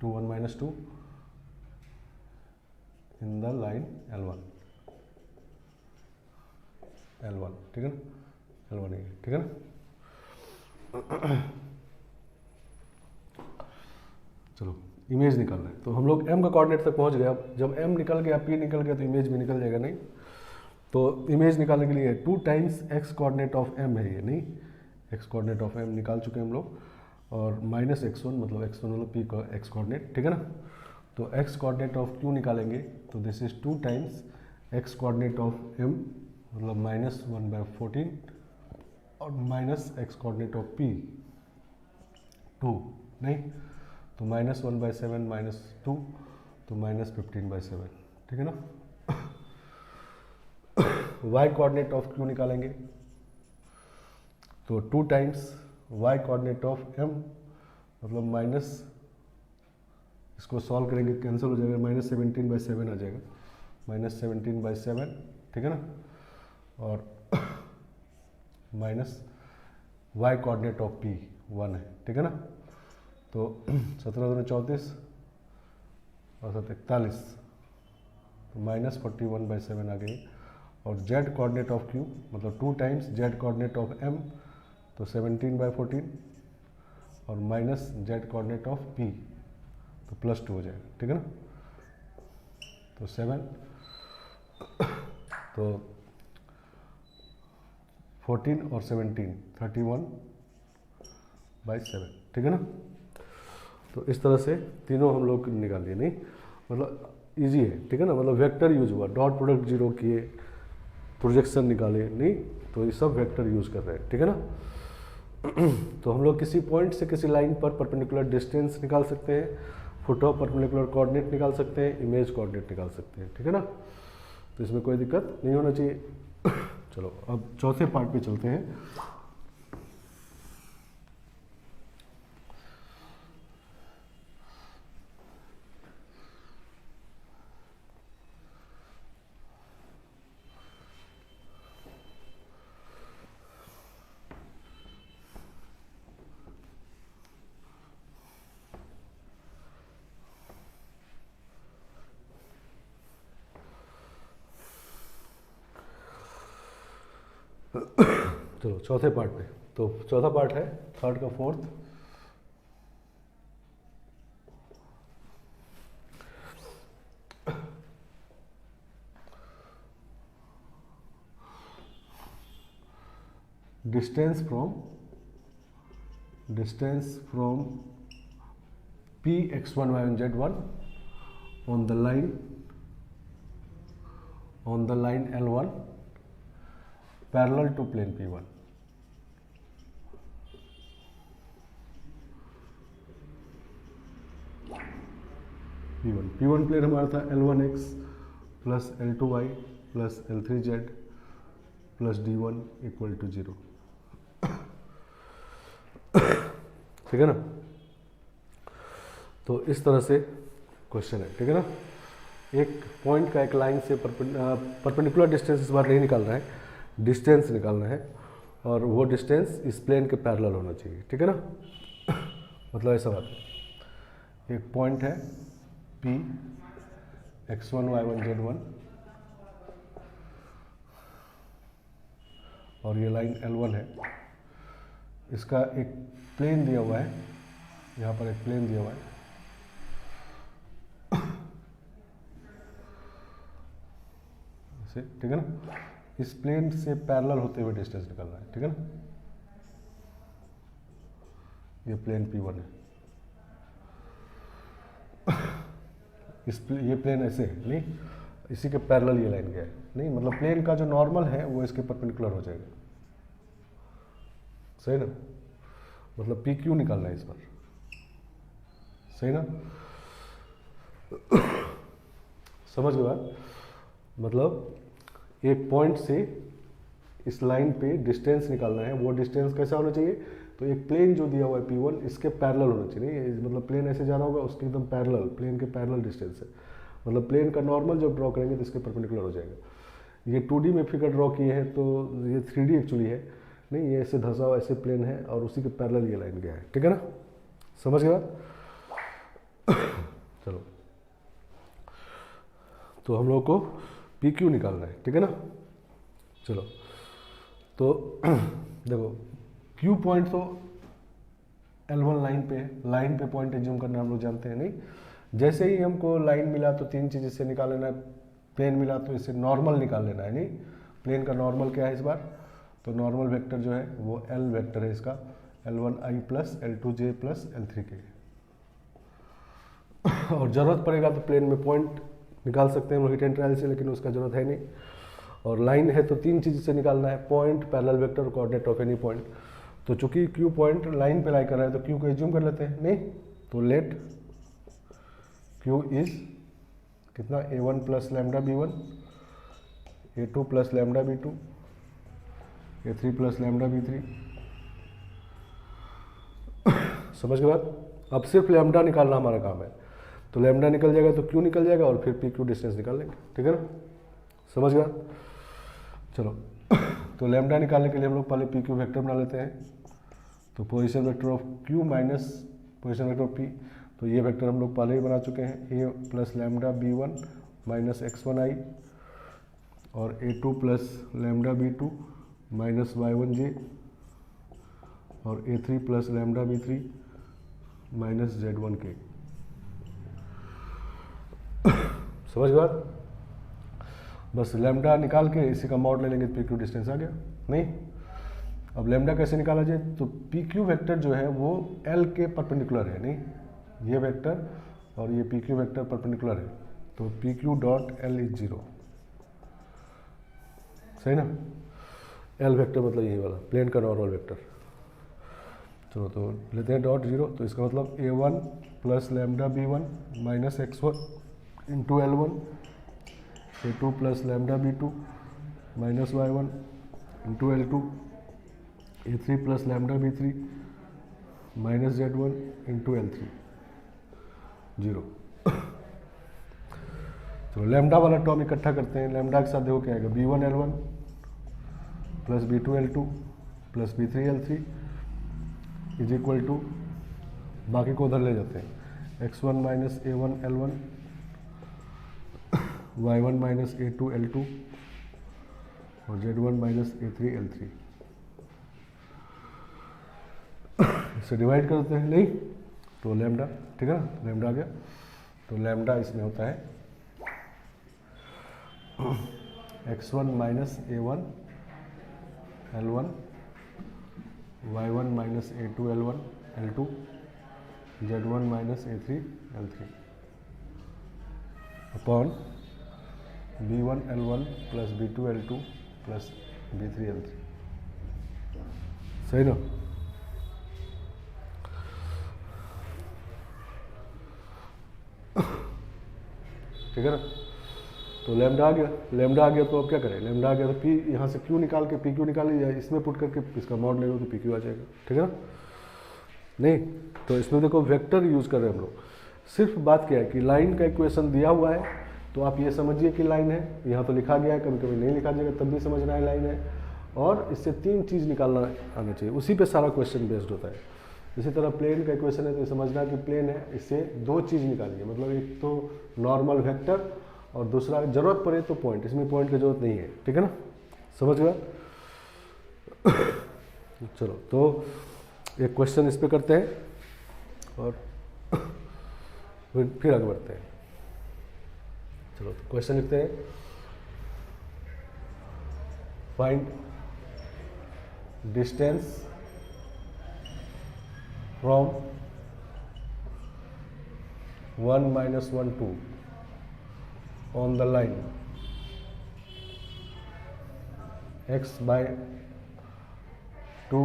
2 1 - 2 in the line L1, ठीक है ना, L1 है, ठीक है ना। चलो इमेज निकालना है, तो हम लोग m का कोऑर्डिनेट तक पहुंच गए। अब जब m निकल गया, p निकल गया, तो इमेज भी निकल जाएगा, नहीं। तो इमेज निकालने के लिए 2 times x coordinate of m है ये, नहीं x कोऑर्डिनेट ऑफ m निकाल चुके हैं हम लोग, और -x1 मतलब x1 मतलब p का x कोऑर्डिनेट, ठीक है ना। तो x कोऑर्डिनेट ऑफ q निकालेंगे तो this is 2 times x coordinate of m मतलब -1/14 और -x कोऑर्डिनेट ऑफ p 2, नहीं तो -1/7 -2 तो -15/7, ठीक है ना। y कोऑर्डिनेट ऑफ q निकालेंगे तो 2 times y coordinate of m मतलब माइनस, इसको सॉल्व करेंगे कैंसिल हो जाएगा, -17/7 आ जाएगा, -17/7, ठीक है ना। और minus y coordinate of p 1 है, ठीक है ना। तो 17 दूनी 34 और 7 41, तो -41/7 आ गई। और z कोऑर्डिनेट ऑफ q मतलब 2 times z coordinate of m तो 17/14 और -z कोऑर्डिनेट ऑफ p तो +2 हो जाएगा, ठीक है ना। तो 7 तो 14 और 17 31/7, ठीक है ना। तो इस तरह से तीनों हम लोग निकाल लिए, नहीं मतलब इजी है, ठीक है ना। मतलब वेक्टर यूज हुआ, डॉट प्रोडक्ट जीरो किए, प्रोजेक्शन निकाले, नहीं तो ये सब वेक्टर यूज कर रहे हैं, ठीक है ना। तो हम लोग किसी पॉइंट से किसी लाइन पर परपेंडिकुलर डिस्टेंस निकाल सकते हैं, फुट ऑफ परपेंडिकुलर कोऑर्डिनेट निकाल सकते हैं, इमेज कोऑर्डिनेट निकाल सकते हैं, ठीक है ना। तो इसमें कोई दिक्कत नहीं होना चाहिए। चलो अब चौथे पार्ट पे चलते हैं। चलो चौथे पार्ट पे, तो चौथा पार्ट है थर्ड का fourth. distance from P x1 y1 z1 on the line L1 parallel to plane P1. P1 plane हमारा था L1x plus L2y plus L3z plus D1 equal to 0। ठीक है ना। तो इस तरह से क्वेश्चन है, ठीक है ना। एक पॉइंट का एक लाइन से परपेंडिकुलर डिस्टेंस इस बार नहीं निकालना है, डिस्टेंस निकालना है, और वो डिस्टेंस इस प्लेन के पैरेलल होना चाहिए, ठीक है ना। मतलब ऐसा बात है, एक पॉइंट है P x1 y1 z1 और ये लाइन L1 है, इसका एक प्लेन दिया हुआ है, यहाँ पर एक प्लेन दिया हुआ है, ठीक है ना। इस प्लेन से पैरेलल होते हुए डिस्टेंस निकालना है, ठीक है ना। ये प्लेन P1 है, ये प्लेन ऐसे है नहीं, इसी के पैरेलल ये लाइन गया है नहीं, मतलब प्लेन का जो नॉर्मल है वो इसके परपेंडिकुलर हो जाएगा, सही ना। मतलब पी क्यू निकालना है इस बार, सही ना। समझ गए बात। मतलब एक पॉइंट से इस लाइन पे डिस्टेंस निकालना है, वो डिस्टेंस कैसा होना चाहिए, तो एक प्लेन जो दिया हुआ है P1 इसके पैरेलल होना चाहिए, मतलब प्लेन ऐसे जा रहा होगा उसके एकदम पैरेलल, प्लेन के पैरेलल डिस्टेंस है, मतलब प्लेन का नॉर्मल जब ड्रॉ करेंगे तो इसके परपेंडिकुलर हो जाएगा। ये 2D में फिगर ड्रॉ किए हैं तो ये 3D एक्चुअली है नहीं, ये ऐसे धंसा हुआ ऐसे प्लेन है और उसी के पैरेलल ये लाइन गया है, ठीक है ना। समझ गए बात। चलो, तो हम लोग को पी क्यू निकालना है, ठीक है ना। चलो, तो देखो क्यू पॉइंट तो L1 लाइन पे पॉइंट एज्यूम करना हम लोग जानते हैं नहीं। जैसे ही हमको लाइन मिला तो तीन चीज़ इससे निकाल लेना है, प्लेन मिला तो इससे नॉर्मल निकाल लेना है नहीं। प्लेन का नॉर्मल क्या है इस बार, तो नॉर्मल वेक्टर जो है वो L वेक्टर है इसका, L1i plus L2j plus L3k। और ज़रूरत पड़ेगा तो प्लेन में पॉइंट निकाल सकते हैं हिट एंड ट्रायल से, लेकिन उसका ज़रूरत है नहीं। और लाइन है तो तीन चीज़ से निकालना है, पॉइंट, पैरेलल वेक्टर और कोऑर्डिनेट ऑफ एनी पॉइंट। तो चूंकि क्यू पॉइंट लाइन पे लाई कर रहा है तो क्यू को एज्यूम कर लेते हैं नहीं। तो लेट क्यू इज कितना, a1 plus lambda b1, a2 plus lambda b2, a3 plus lambda b3। समझ के बाद अब सिर्फ लैम्डा निकालना हमारा काम है, तो लैम्डा निकल जाएगा तो क्यू निकल जाएगा और फिर पी क्यू डिस्टेंस निकाल लेंगे, ठीक है ना। समझ गया। चलो, तो लैम्डा निकालने के लिए हम लोग पहले पी क्यू वेक्टर बना लेते हैं। तो position vector of Q minus position vector of P, तो ये वेक्टर हम लोग पहले ही बना चुके हैं, ए plus lambda b1 minus x1i और a2 plus lambda b2 minus y1j और a3 plus lambda b3 minus z1k। समझ गए बात। बस लैम्डा निकाल के इसी का मॉड ले लेंगे तो पी क्यू डिस्टेंस आ गया नहीं। अब लैम्डा कैसे निकाला जाए, तो पी क्यू वेक्टर जो है वो एल के परपेंडिकुलर है नहीं, ये वेक्टर और ये पी क्यू वेक्टर परपेंडिकुलर है, तो P Q dot L is 0, सही ना। एल वेक्टर मतलब यही वाला प्लेन का नॉर्मल वेक्टर। चलो, तो लेते हैं डॉट 0, तो इसका मतलब a1 plus lambda b1 minus x1 into L1, a2 plus lambda b2 minus y1 into L2, a3 plus lambda b3 minus z1 into L3, 0। तो लैम्डा वाला टर्म इकट्ठा करते हैं, लैम्डा के साथ देखो क्या आएगा, b1 L1 plus b2 L2 plus b3 L3 is equal to, बाकी को उधर ले जाते हैं, x1 minus a1 L1 y1 minus a2 L2 और z1 माइनस a3 L3। इसे डिवाइड करते हैं नहीं, तो लैम्डा, ठीक है ना, लैम्डा आ गया। तो लैम्डा इसमें होता है x1 minus a1 L1 y1 minus a2 l1 l2 z1 minus a3 l3 upon b1 l1 plus b2 l2 plus b3 l3। सही ना? ठीक है ना? तो लैम्डा आ गया, लैम्डा आ गया तो अब क्या करें, लैम्डा आ गया तो पी यहाँ से क्यू निकाल के पी क्यू निकाल लिया, इसमें पुट करके इसका मॉड ले लो तो पी क्यू आ जाएगा। ठीक है ना? नहीं तो इसमें देखो वेक्टर यूज़ कर रहे हैं हम लोग। सिर्फ बात क्या है कि लाइन का इक्वेशन दिया हुआ है तो आप ये समझिए कि लाइन है, यहाँ तो लिखा गया है, कभी कभी नहीं लिखा जाएगा तब भी समझना है लाइन है, और इससे 3 चीज़ निकालना आना चाहिए, उसी पे सारा क्वेश्चन बेस्ड होता है। इसी तरह प्लेन का इक्वेशन है तो समझना कि प्लेन है, इससे 2 चीज़ निकालिए, मतलब एक तो नॉर्मल वेक्टर और दूसरा जरूरत पड़े तो पॉइंट। इसमें पॉइंट की जरूरत नहीं है। ठीक है ना? समझ गया? चलो तो एक क्वेश्चन इस पे करते हैं और फिर आगे बढ़ते हैं। चलो तो क्वेश्चन लिखते हैं, find distance from 1 minus 1 2 on the line x by 2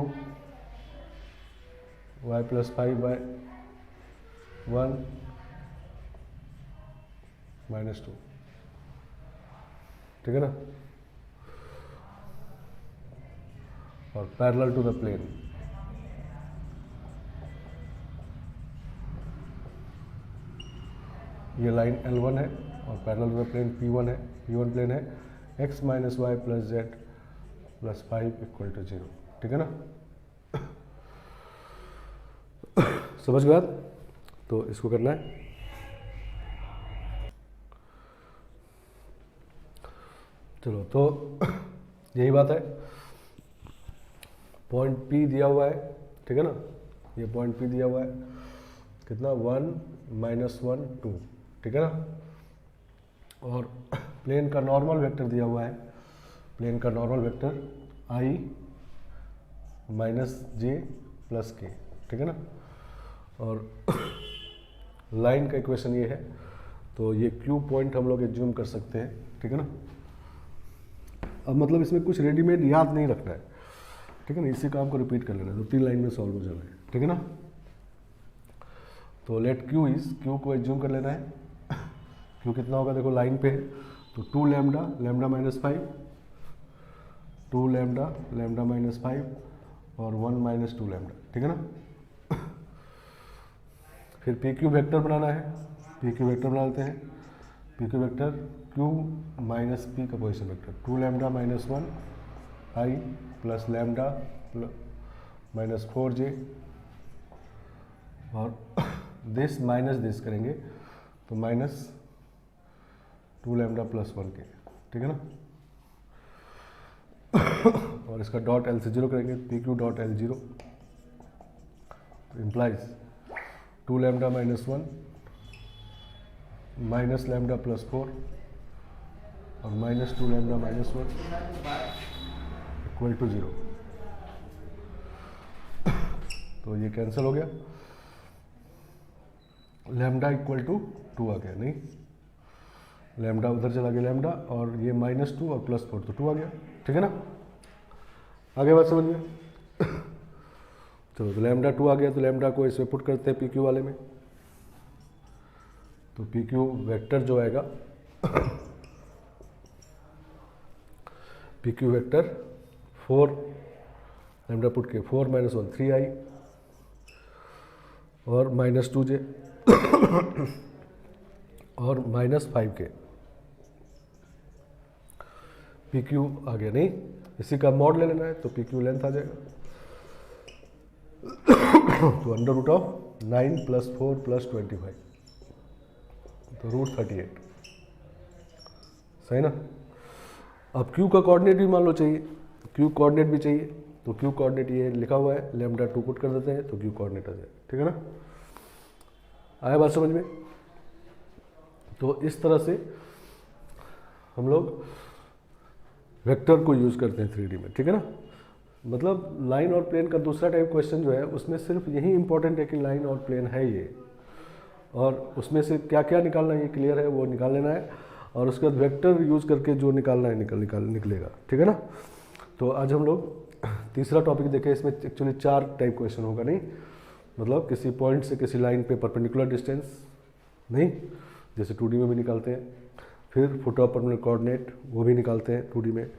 y plus 5 by 1 minus 2। ठीक है ना? और पैरेलल टू द प्लेन। ये लाइन L1 है और parallel to the plane P1 है, P1 प्लेन है x minus y plus z plus 5 equal to 0। ठीक है ना? समझ गए? तो इसको करना है, चलो तो यही बात है, पॉइंट P दिया हुआ है। ठीक है ना? ये पॉइंट P दिया हुआ है कितना, 1 माइनस 1 2। ठीक है ना? और प्लेन का नॉर्मल वेक्टर दिया हुआ है, प्लेन का normal vector i minus J plus के। ठीक है ना? और लाइन का इक्वेशन ये है, तो ये क्यू पॉइंट हम लोग एज्यूम कर सकते हैं। ठीक है ना? अब मतलब इसमें कुछ रेडीमेड याद नहीं रखना है। ठीक है ना? इसी काम को रिपीट कर लेना है, तो 3 लाइन में सॉल्व हो जाना है। ठीक है ना? तो लेट क्यू इज, क्यू को एज्यूम कर लेना है। क्यू कितना होगा, देखो लाइन पे है तो 2 lambda, lambda minus 5, 2 lambda, lambda minus 5 और 1 माइनस 2 लैम्डा। ठीक है ना? फिर पी क्यू वेक्टर बनाना है, पी क्यू वेक्टर बना लेते हैं। P Q vector Q minus P का पोजिशन वेक्टर 2 लैम्डा माइनस 1 आई प्लस लैम्डा माइनस 4 जे, और दिस माइनस दिस करेंगे तो माइनस 2 लैम्डा प्लस 1 के। ठीक है ना? और इसका डॉट एल से 0 करेंगे, पी क्यू डॉट एल 0, तो implies 2 lambda minus 1 minus lambda plus 4 और minus 2 lambda minus 1 equal to 0। तो ये कैंसिल हो गया, लैम्डा इक्वल टू 2 आ गया, नहीं लैम्डा उधर चला गया लैम्डा, और ये माइनस 2 और प्लस 4 तो 2 आ गया। ठीक है ना? आगे बात समझ गया? चलो तो लैम्डा 2 आ गया, तो लैम्डा को इसमें पुट करते हैं पी क्यू वाले में, तो पी क्यू वेक्टर जो आएगा P Q vector 4 lambda put के 4 माइनस 1 3 आई और माइनस 2 जे और माइनस 5 के। पी क्यू आ गया, नहीं इसी का मॉड ले लेना है, तो पी क्यू लेंथ आ जाएगा तो under root of 9 plus 4 plus 25, तो रूट 38। सही ना? अब क्यू का कोऑर्डिनेट भी मान लो चाहिए, क्यू कोऑर्डिनेट भी चाहिए, तो क्यू कोऑर्डिनेट ये लिखा हुआ है, लैम्डा 2 पुट कर देते हैं तो क्यू कोऑर्डिनेट आ जाए। ठीक है ना? आया बात समझ में? तो इस तरह से हम लोग वेक्टर को यूज़ करते हैं 3D में। ठीक है ना? मतलब लाइन और प्लेन का दूसरा टाइप क्वेश्चन जो है उसमें सिर्फ यही इंपॉर्टेंट है कि लाइन और प्लेन है ये, और उसमें से क्या क्या निकालना है ये क्लियर है, वो निकाल लेना है, और उसके बाद वेक्टर यूज़ करके जो निकालना है निकलेगा, ठीक है ना। तो आज हम लोग तीसरा टॉपिक देखें। इसमें एक्चुअली 4 टाइप क्वेश्चन होगा, नहीं मतलब किसी पॉइंट से किसी लाइन पे परपेंडिकुलर डिस्टेंस, नहीं जैसे 2D में भी निकालते हैं, फिर फुट ऑफ परपेंडिकुलर कोऑर्डिनेट वो भी निकालते हैं 2D में,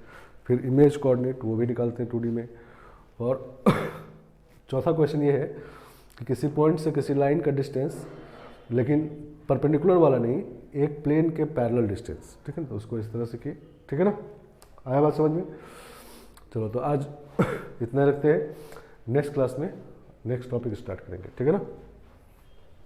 फिर इमेज कोऑर्डिनेट वो भी निकालते हैं 2D में, और चौथा क्वेश्चन ये है कि किसी पॉइंट से किसी लाइन का डिस्टेंस लेकिन परपेंडिकुलर वाला नहीं, एक प्लेन के पैरेलल डिस्टेंस, ठीक है ना। तो उसको इस तरह से किए, ठीक है ना, आया बात समझ में। चलो तो आज इतना रखते हैं, नेक्स्ट क्लास में नेक्स्ट टॉपिक स्टार्ट करेंगे, ठीक है ना।